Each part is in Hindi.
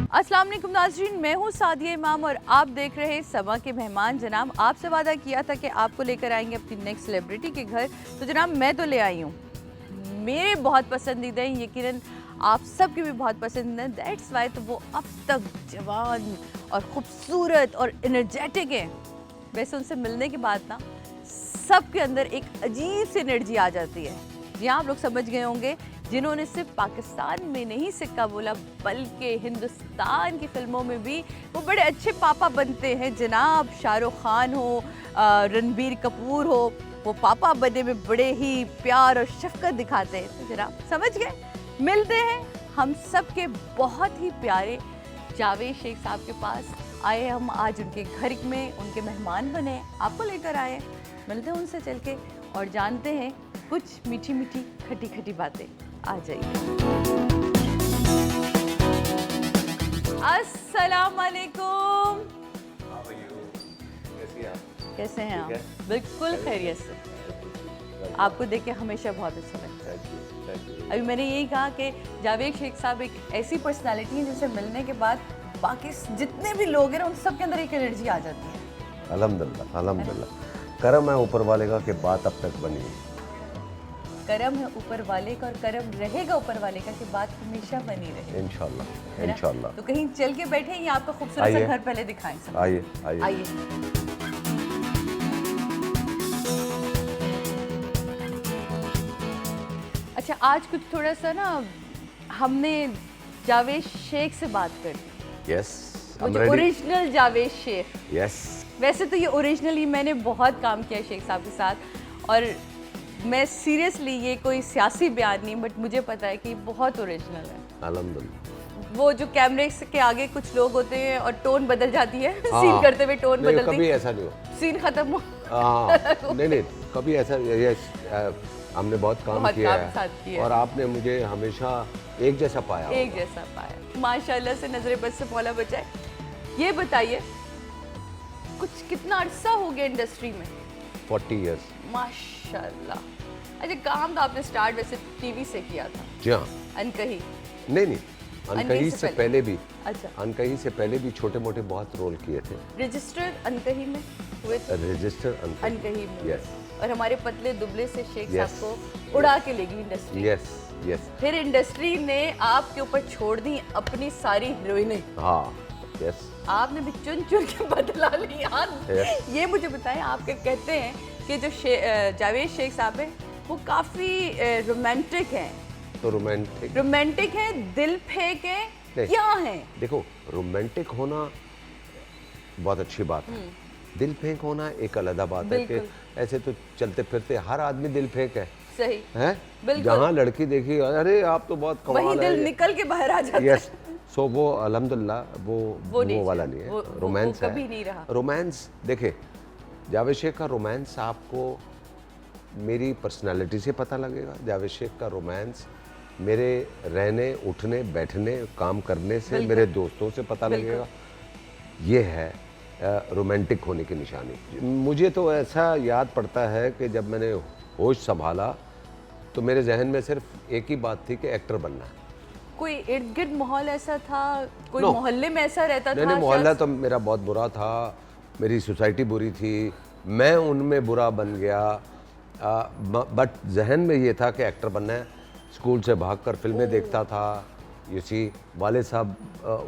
अस्सलाम वालेकुम नाज़रीन, मैं हूँ सादिया इमाम और आप देख रहे हैं समा के मेहमान। जनाब, आपसे वादा किया था कि आपको लेकर आएंगे अपनी नेक्स्ट सेलिब्रिटी के घर, तो जनाब मैं तो ले आई हूँ। मेरे बहुत पसंदीदा हैं, यकीनन आप सब के भी बहुत पसंद हैं। दैट्स वाई तो वो अब तक जवान और ख़ूबसूरत और एनर्जेटिक हैं। वैसे उनसे मिलने के बाद ना सबके अंदर एक अजीब सी एनर्जी आ जाती है। जी हाँ, आप लोग समझ गए होंगे, जिन्होंने सिर्फ पाकिस्तान में नहीं सिक्का बोला बल्कि हिंदुस्तान की फिल्मों में भी वो बड़े अच्छे पापा बनते हैं। जनाब शाहरुख खान हो, रणबीर कपूर हो, वो पापा बनने में बड़े ही प्यार और शफकत दिखाते हैं। तो जनाब समझ गए, मिलते हैं हम सब के बहुत ही प्यारे जावेद शेख साहब के पास। आए हम आज उनके घर में, उनके मेहमान बने, आपको लेकर आए। मिलते हैं उनसे चल के और जानते हैं कुछ मीठी मीठी खटी खटी बातें। आ जाइए। अस्सलाम वालेकुम। कैसे हैं आप? बिल्कुल खैरियत से। आपको देख के हमेशा बहुत अच्छा लगता है। अभी मैंने यही कहा कि जावेद शेख साहब एक ऐसी पर्सनालिटी है जिनसे मिलने के बाद बाकी जितने भी लोग हैं ना उन सब के अंदर एक एनर्जी आ जाती है। अल्हम्दुलिल्लाह, अल्हम्दुलिल्लाह। करम है ऊपर वाले का कि बात अब तक बनी है। करम है ऊपर वाले का और करम रहेगा ऊपर वाले का कि बात हमेशा बनी रहे। इंशाल्लाह, इंशाल्लाह। तो कहीं चल के बैठे या आपका खूबसूरत सा घर पहले दिखाएं सब। आइए आइए आइए। अच्छा, आज कुछ थोड़ा सा ना हमने जावेद शेख से बात कर दी। यस, वो जो ओरिजिनल जावेद शेख। यस। वैसे तो ये ओरिजिनली मैंने बहुत काम किया शेख साहब के साथ और मैं सीरियसली ये कोई सियासी बयान नहीं, बट मुझे पता है कि बहुत ओरिजिनल है। अल्हम्दुलिल्लाह। वो जो कैमरे के आगे कुछ लोग होते हैं और टोन बदल जाती है। सीन करते हुए टोन बदलती है। कभी ऐसा नहीं हो। सीन खत्म हो। नहीं, कभी ऐसा। हमने बहुत काम किया है और आपने मुझे हमेशा एक जैसा पाया। एक जैसा पाया, माशाल्लाह से नजरे बद से मौला बचाए। ये बताइए, कुछ कितना अरसा हो गया इंडस्ट्री में? 40 इयर्स। माशाल्लाह। अच्छा, काम तो आपने स्टार्ट वैसे टीवी से किया था? जी हाँ। अनकही? नहीं, अनकही से पहले भी। अच्छा। अनकही से पहले भी छोटे मोटे बहुत रोल किए थे। रजिस्टर अनकही में हुए थे? रजिस्टर अनकही में। यस। और हमारे पतले दुबले से शेख साहब को उड़ा के ले गई इंडस्ट्री। Yes yes. फिर इंडस्ट्री ने आपके ऊपर छोड़ दी अपनी सारी हीरोइनें। हाँ, यस। आपने भी चुन चुन के बदला लिया। ये मुझे बताएं, आपके कहते हैं कि जो जावेद शेख साहब हैं वो काफ़ी रोमांटिक हैं। तो रोमांटिक हैं, दिल फेंक हैं, क्या हैं? देखो, रोमांटिक होना बहुत अच्छी बात है, दिल फेंक होना एक अलग बात है। कि ऐसे तो चलते फिरते हर आदमी दिल फेंक है। सही है। बिल्कुल। जहाँ लड़की देखी, अरे आप तो बहुत कमाल है, वही दिल निकल के बाहर आ जाता है। यस। सो वो अल्हम्दुलिल्लाह वो वाला नहीं है। रोमांस है, कभी नहीं रहा। रोमांस। देखे, जावेद शेख का रोमांस आपको मेरी पर्सनालिटी से पता लगेगा। जावेद शेख का रोमांस मेरे रहने, उठने, बैठने, काम करने से, मेरे दोस्तों से पता लगेगा। ये है रोमांटिक होने की निशानी। मुझे तो ऐसा याद पड़ता है कि जब मैंने होश संभाला तो मेरे जहन में सिर्फ एक ही बात थी कि एक्टर बनना है। कोई इर्द गिर्द माहौल ऐसा था? कोई मोहल्ले में ऐसा रहता था? नहीं, मोहल्ला तो मेरा बहुत बुरा था, मेरी सोसाइटी बुरी थी, मैं उनमें बुरा बन गया। बट जहन में ये था कि एक्टर बनना है। स्कूल से भागकर फिल्में देखता था। यू सी, वाले साहब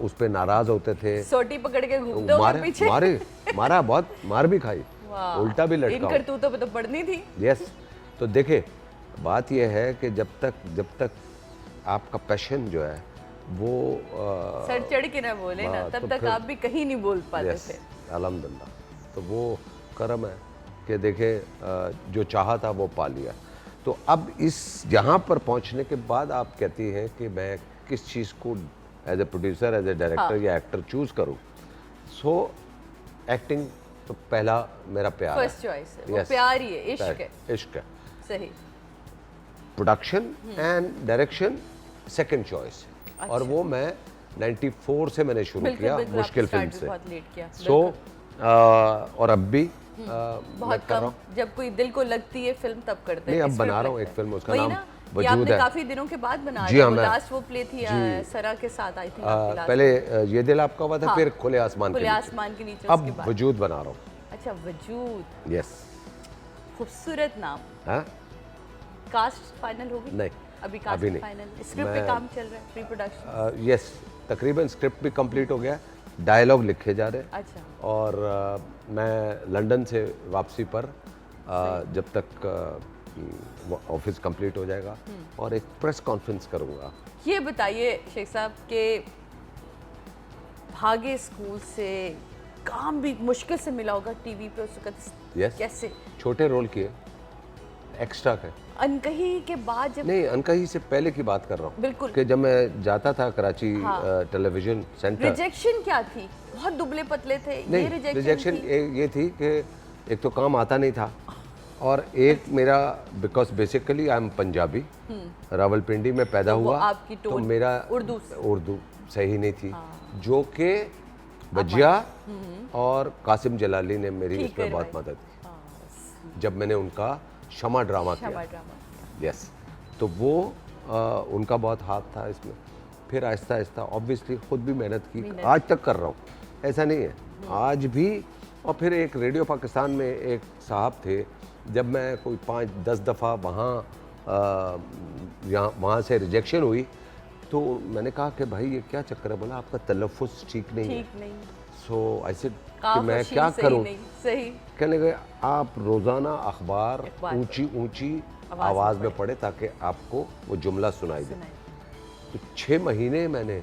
उस पर नाराज होते थे, सोटी पकड़ के घूमते होंगे पीछे। मारा बहुत, मार भी खाई, उल्टा भी लटका। इन करतूतों पे तो पढ़नी थी। यस। तो देखे, बात यह है कि जब तक आपका पैशन जो है वो सर चढ़ के ना बोले ना, तब तक आप भी कहीं नहीं बोल पाते थे। अल्हम्दुलिल्लाह। तो वो करम है कि देखे, जो चाहा था वो पा लिया। तो अब इस यहाँ पर पहुँचने के बाद आप कहती हैं कि मैं किस चीज़ को as a producer, as a director या एक्टर चूज़ करूँ। सो एक्टिंग तो पहला मेरा प्यार है, फर्स्ट चॉइस है। वो प्यार ही है, इश्क है। इश्क है। सही। Production and direction second choice है। अच्छा। और वो मैं 94 से मैंने शुरू किया, मुश्किल फिल्म से। सो और अब भी बहुत कम, जब कोई दिल को लगती है फिल्म तब करते हैं। नहीं, अब बना रहा हूँ एक फिल्म, उसका नाम ये वजूद आपने है। काफी दिनों के बाद बना जी रहे हाँ, हो। मैं- लास्ट वो प्ले थी सरा के साथ आई थी पहले ये दिल आपका हुआ था, हाँ। फिर खुले आसमान खुले के नीचे। आसमान के नीचे अब उसके बाद। वजूद बना रहा हूँ। अच्छा वजूद, यस। खूबसूरत नाम। हाँ कास्ट फाइनल होगी? नहीं, अभी कास्ट अभी नहीं। फाइनल, स्क्रिप्ट पे मैं- काम चल रहा है, प्री प्रोडक्शन। यस, तकरीबन स्क्रिप्ट भी कंप्लीट हो गया, डायलॉग लिखे जा रहे हैं। अच्छा और मैं लंदन से वापसी पर जब तक ऑफिस कंप्लीट हो जाएगा और एक प्रेस कॉन्फ्रेंस करूँगा। ये बताइए शेख साहब के भागे स्कूल से काम भी मुश्किल से मिला होगा टीवी पे उस वक्त। यस, कैसे? छोटे रोल किए, एक्स्ट्रा के। अनकही के बाद जब नहीं, अनकही से पहले की बात कर रहा हूँ। बिल्कुल। कि जब मैं जाता था कराची टेलीविजन सेंटर। रिजेक्शन क्या थी? बहुत दुबले पतले थे, ये नहीं, रिजेक्शन रिजेक्शन थी? ये थी कि एक तो काम आता नहीं था, और एक मेरा because basically I am Punjabi, Rawalpindi में पैदा तो वो हुआ, आपकी तो टोन मेरा उर्दू सही नहीं थी, जो कि वजिया और कासिम जलाली ने मेरी ठीक इसमें बहुत करवाई। मदद की जब मैंने उनका शमा ड्रामा किया। शमा ड्रामा। यस, तो वो उनका बहुत हाथ था इसमें। फिर आहिस्ता आहिस्ता ऑब्वियसली खुद भी मेहनत की, आज तक कर रहा हूँ, ऐसा नहीं है, आज भी। और फिर एक रेडियो पाकिस्तान में एक साहब थे, जब मैं कोई 5-10 दफ़ा वहाँ से रिजेक्शन हुई, तो मैंने कहा कि भाई ये क्या चक्कर है? बोला आपका तलफ़ुज़ ठीक नहीं है। ठीक नहीं, सो ऐसे कि काफ मैं अशीर क्या सही करूँ? नहीं, सही। कहने लगे आप रोज़ाना अखबार ऊंची ऊंची आवाज़ में पढ़े ताकि आपको वो जुमला सुनाई दे। तो 6 महीने मैंने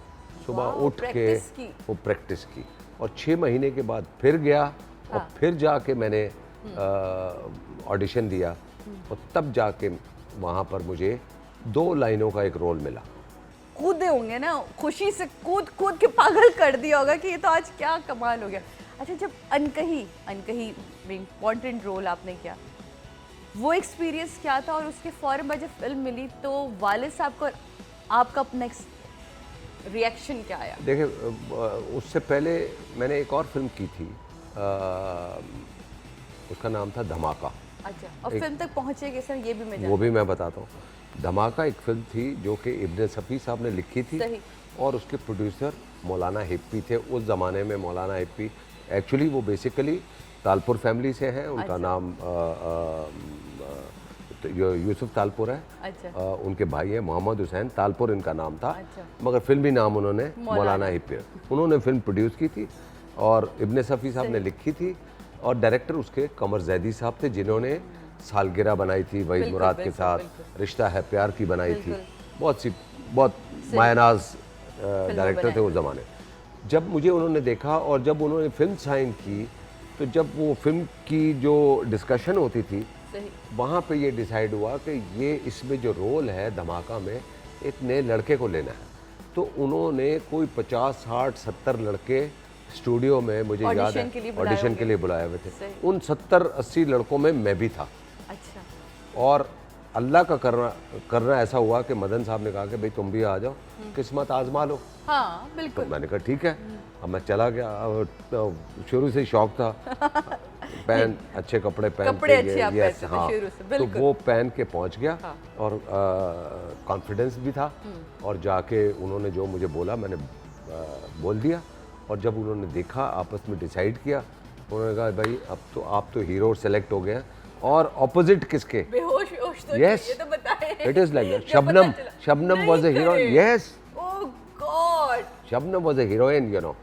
सुबह उठ के प्रैक्टिस की। वो प्रैक्टिस की, और 6 महीने के बाद फिर गया, और फिर जाके मैंने ऑडिशन दिया, और तब जाके वहाँ पर मुझे 2 लाइनों का एक रोल मिला। कूदे होंगे ना, खुशी से कूद कूद के पागल कर दिया होगा कि ये तो आज क्या कमाल हो गया। अच्छा, जब अनकही में इम्पॉर्टेंट रोल आपने किया, वो एक्सपीरियंस क्या था? और उसके फौरन बाद जब फिल्म मिली तो वालिद साहब को आपका नेक्स्ट रिएक्शन क्या आया? देखिए, उससे पहले मैंने एक और फिल्म की थी, उसका नाम था धमाका। अच्छा, और फिल्म तक पहुंचे कैसे, ये भी मैं वो भी मैं बताता हूँ। धमाका एक फिल्म थी जो कि इब्ने सफ़ी साहब ने लिखी थी, सही। और उसके प्रोड्यूसर मौलाना हिप्पी थे। उस ज़माने में मौलाना हिप्पी एक्चुअली वो बेसिकली तालपुर फैमिली से हैं, उनका नाम यूसुफ तालपुर है। अच्छा। उनके भाई हैं मोहम्मद हुसैन तालपुर, इनका नाम था। अच्छा। मगर फिल्मी नाम उन्होंने मौलाना हिप्पी, उन्होंने फिल्म प्रोड्यूस की थी, और इब्ने सफ़ी साहब ने लिखी थी, और डायरेक्टर उसके कमर जैदी साहब थे, जिन्होंने सालगिरह बनाई थी वहीद मुराद के साथ, रिश्ता है प्यार की बनाई थी, बहुत मायनाज डायरेक्टर थे उस ज़माने। जब मुझे उन्होंने देखा और जब उन्होंने फिल्म साइन की, तो जब वो फिल्म की जो डिस्कशन होती थी, वहाँ पे ये डिसाइड हुआ कि ये इसमें जो रोल है धमाका में, एक नए लड़के को लेना है। तो उन्होंने कोई 50, 60, 70 लड़के स्टूडियो में, मुझे याद है, ऑडिशन के लिए बुलाए हुए थे। उन 70-80 लड़कों में मैं भी था। अच्छा। और अल्लाह का करना ऐसा हुआ कि मदन साहब ने कहा कि भाई तुम भी आ जाओ, किस्मत आजमा लो। हाँ बिल्कुल। तो मैंने कहा ठीक है। अब मैं चला गया, तो शुरू से शौक था पहन अच्छे कपड़े पहन कपड़े के, अच्छे आप यस, पहनते थे हाँ, शुरू से, तो बिल्कुल। वो पहन के पहुंच गया, और कॉन्फिडेंस भी था, और जाके उन्होंने जो मुझे बोला मैंने बोल दिया। और जब उन्होंने देखा, आपस में डिसाइड किया, उन्होंने कहा भाई अब तो आप तो हीरो सेलेक्ट हो गए हैं, और ऑपोजिट किसके? बेहोश तो यस, ये तो बताएं। It is like that. Shabnam was a heroine. Yes, oh God, Shabnam was a heroine, you know.